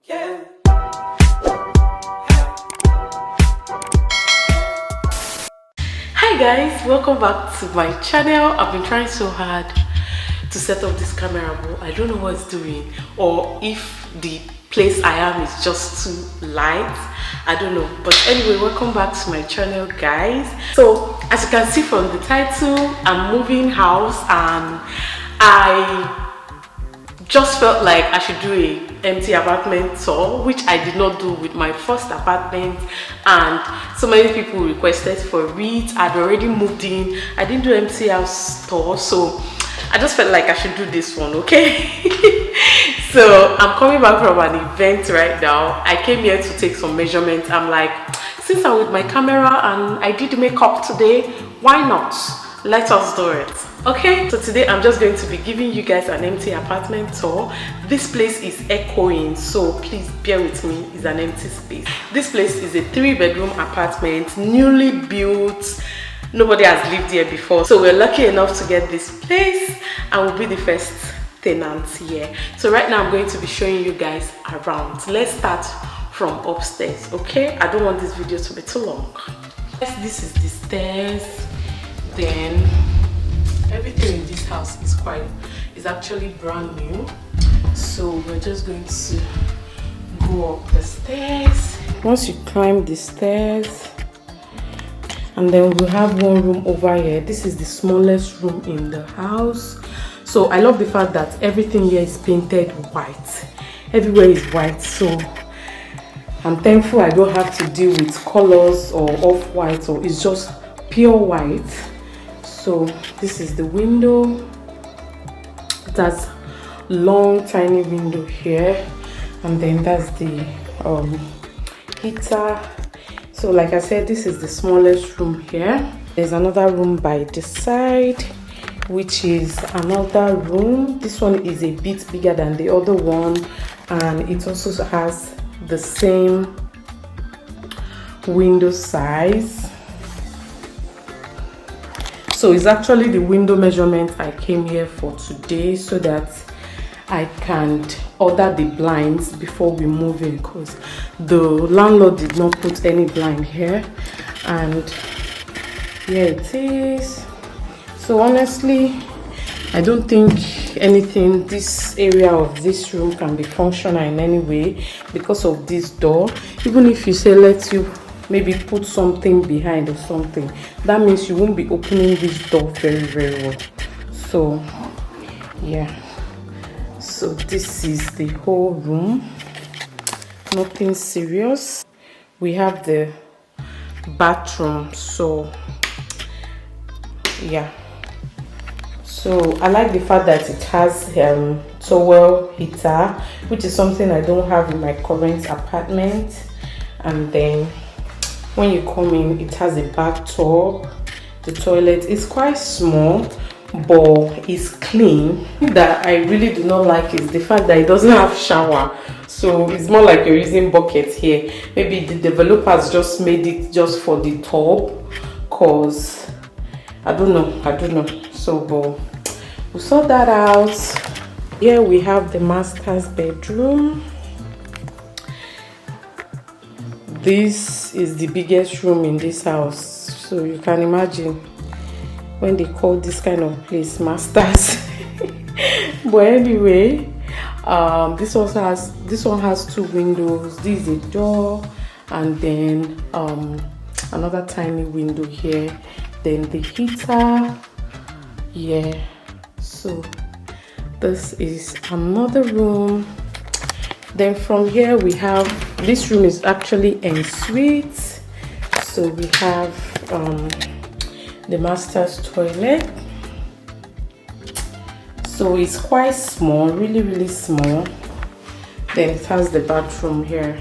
Yeah. Hi guys, welcome back to my channel. I've been trying so hard to set up this camera, but I don't know what it's doing, or if the place I am is just too light. I don't know, but anyway, welcome back to my channel guys. So as you can see from the title, I'm moving house and I just felt like I should do a empty apartment tour, which I did not do with my first apartment, and so many people requested for it. I'd already moved in. I didn't do empty house tour, so I just felt like I should do this one. Okay. So I'm coming back from an event right now. I came here to take some measurements. I'm like, since I'm with my camera and I did makeup today, why not? Let us do it. Okay, so today I'm just going to be giving you guys an empty apartment tour. This place is echoing, so please bear with me. It's an empty space. This place is a 3-bedroom apartment, newly built. Nobody has lived here before, so we're lucky enough to get this place and we'll be the first tenants here. So right now I'm going to be showing you guys around. Let's start from upstairs. Okay, I don't want this video to be too long. This is the stairs. Then everything in this house is actually brand new, so we're just going to go up the stairs. Once you climb the stairs, and then we have one room over here. This is the smallest room in the house. So I love the fact that everything here is painted white. Everywhere is white, so I'm thankful I don't have to deal with colors or off-white, or it's just pure white. So this is the window. It has long tiny window here, and then that's the heater. So like I said, this is the smallest room here. There's another room by the side, which is another room. This one is a bit bigger than the other one, and it also has the same window size. So it's actually the window measurement I came here for today, so that I can order the blinds before we move in, because the landlord did not put any blind here. And here it is. So honestly, I don't think this area of this room can be functional in any way because of this door. Even if you say let you maybe put something behind or something, that means you won't be opening this door very well. So yeah, so this is the whole room. Nothing serious. We have the bathroom. So yeah, so I like the fact that it has towel heater, which is something I don't have in my current apartment. And then when you come in, it has a bathtub. The toilet is quite small, but it's clean. That I really do not like is the fact that it doesn't have shower, so it's more like you're using bucket here. Maybe the developers just made it just for the tub, cause I don't know. So but we'll sort that out. Here we have the master's bedroom. This is the biggest room in this house, so you can imagine when they call this kind of place masters. But anyway, this one has 2 windows. This is a door, and then another tiny window here. Then the heater. Yeah, so this is another room. Then from here we have, this room is actually en suite. So we have the master's toilet. So it's quite small, really small. Then it has the bathroom here.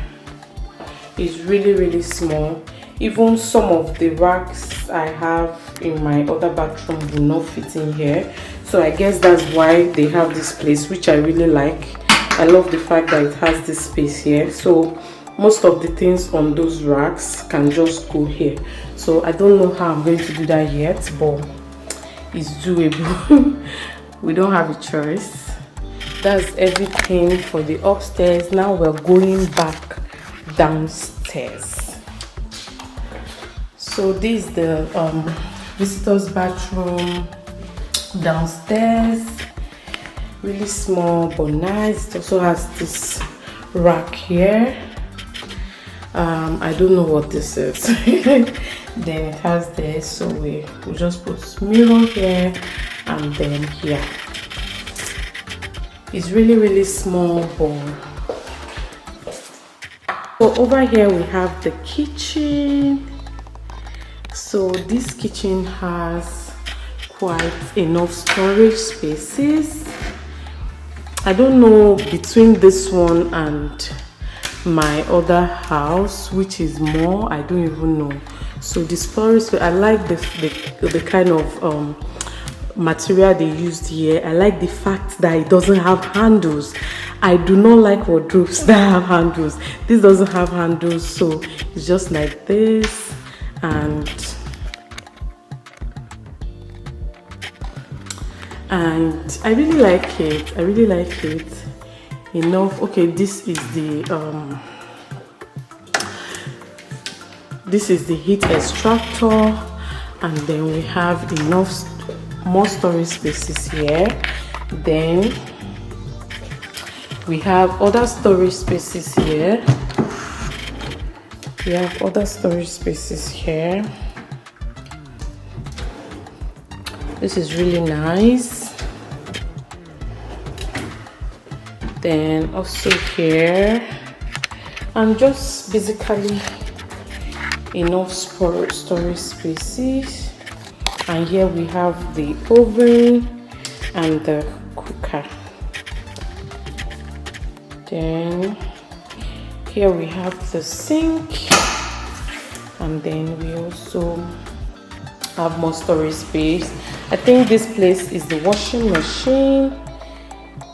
It's really small. Even some of the racks I have in my other bathroom do not fit in here. So I guess that's why they have this place, which I really like. I love the fact that it has this space here. So most of the things on those racks can just go here. So I don't know how I'm going to do that yet, but it's doable. We don't have a choice. That's everything for the upstairs. Now we're going back downstairs. So this is the visitors bathroom downstairs. Really small but nice. It also has this rack here. I don't know what this is. Then it has this, so we just put mirror here and then here. It's really small but so over here we have the kitchen. So this kitchen has quite enough storage spaces. I don't know between this one and my other house which is more. I don't even know. So the storage, I like the kind of material they used here. I like the fact that it doesn't have handles. I do not like wardrobes that have handles. This doesn't have handles, so it's just like this. And I really like it. I really like it enough. Okay, this is the heat extractor, and then we have enough more storage spaces here. Then we have other storage spaces here. We have other storage spaces here. This is really nice. Then also here, and just basically enough storage spaces. And here we have the oven and the cooker. Then here we have the sink, and then we also have more storage space. I think this place is the washing machine.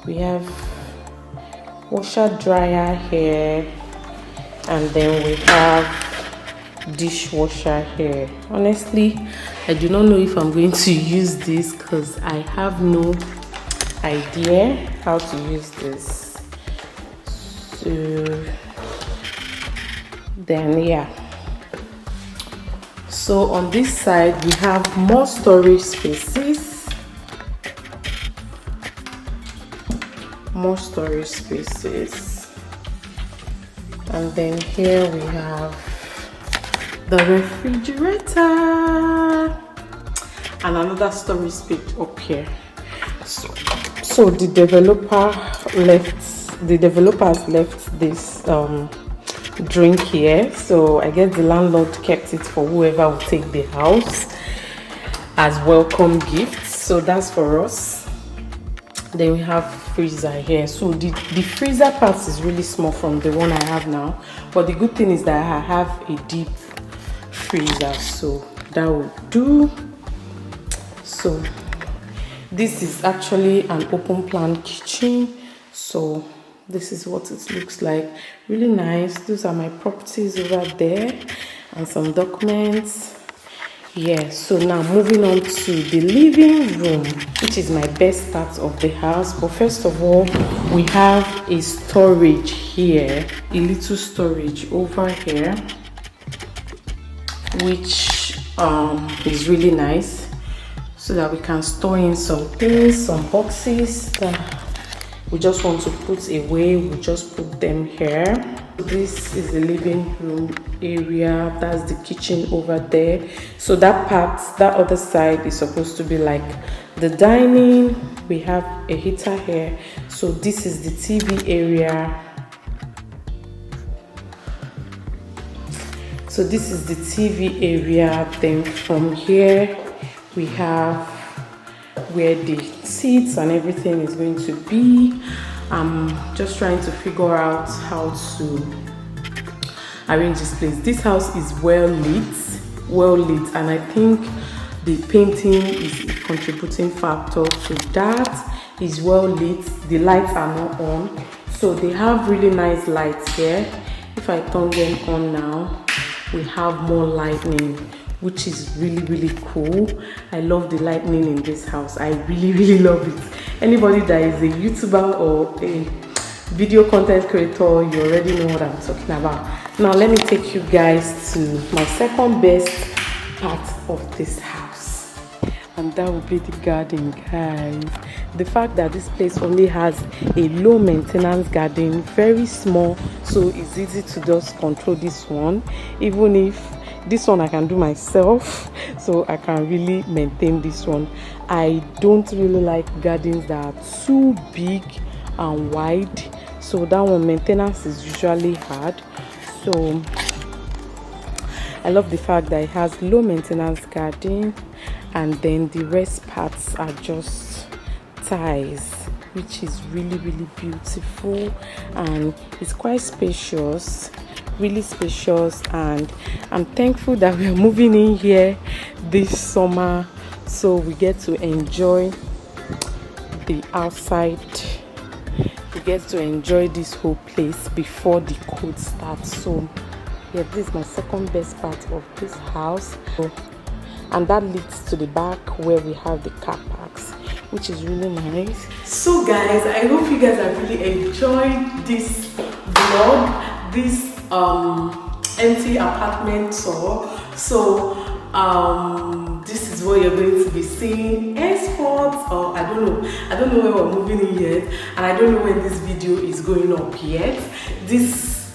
We have washer dryer here, and then we have dishwasher here. Honestly, I do not know if I'm going to use this because I have no idea how to use this. So then yeah, so on this side we have more storage spaces. More storage spaces, and then here we have the refrigerator and another storage space up here. So the developers left this drink here, so I guess the landlord kept it for whoever will take the house as welcome gifts. So that's for us. Then we have freezer here. So the freezer part is really small from the one I have now, but the good thing is that I have a deep freezer, so that will do. So this is actually an open plan kitchen. So this is what it looks like. Really nice. Those are my properties over there and some documents. Yeah, so now moving on to the living room, which is my best part of the house. But first of all, we have a storage here, a little storage over here, which is really nice, so that we can store in some things, some boxes that we just want to put away. We just put them here. This is the living room area. That's the kitchen over there. So that part, that other side, is supposed to be like the dining. We have a heater here. So this is the TV area. So this is the TV area. Then from here we have where the seats and everything is going to be. I'm just trying to figure out how to arrange this place. This house is well lit, and I think the painting is a contributing factor to that. It's well lit, the lights are not on, so they have really nice lights here. If I turn them on now, we have more lightning, which is really cool. I love the lighting in this house. I really love it. Anybody that is a YouTuber or a video content creator, you already know what I'm talking about. Now let me take you guys to my second best part of this house, and that would be the garden, guys. The fact that this place only has a low maintenance garden, very small, so it's easy to just control this one. Even if this one I can do myself, so I can really maintain this one. I don't really like gardens that are too big and wide, so that one maintenance is usually hard. So I love the fact that it has low maintenance garden, and then the rest parts are just tiles, which is really beautiful, and it's quite spacious, really spacious. And I'm thankful that we are moving in here this summer, so we get to enjoy the outside. We get to enjoy this whole place before the cold starts. So yeah, this is my second best part of this house, and that leads to the back where we have the car parks, which is really nice. So guys, I hope you guys have really enjoyed this vlog, this empty apartment tour. So this is what you're going to be seeing henceforth, or I don't know where we're moving in yet, and I don't know when this video is going up yet. This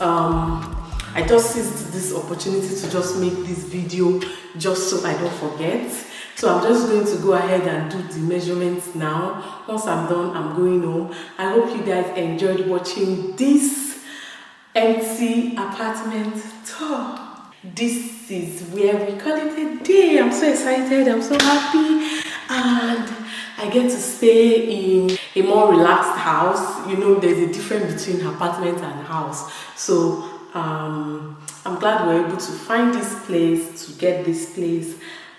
I just seized this opportunity to just make this video just so I don't forget. So I'm just going to go ahead and do the measurements now. Once I'm done, I'm going home. I hope you guys enjoyed watching this empty apartment tour. This is where we call it a day. I'm so excited, I'm so happy, and I get to stay in a more relaxed house. You know, there's a difference between apartment and house. So I'm glad we're able to find this place, to get this place,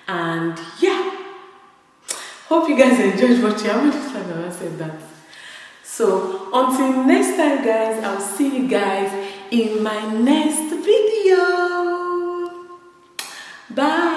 and yeah, hope you guys enjoyed watching. I'm just glad I said that. So until next time, guys, I'll see you guys in my next video. Bye.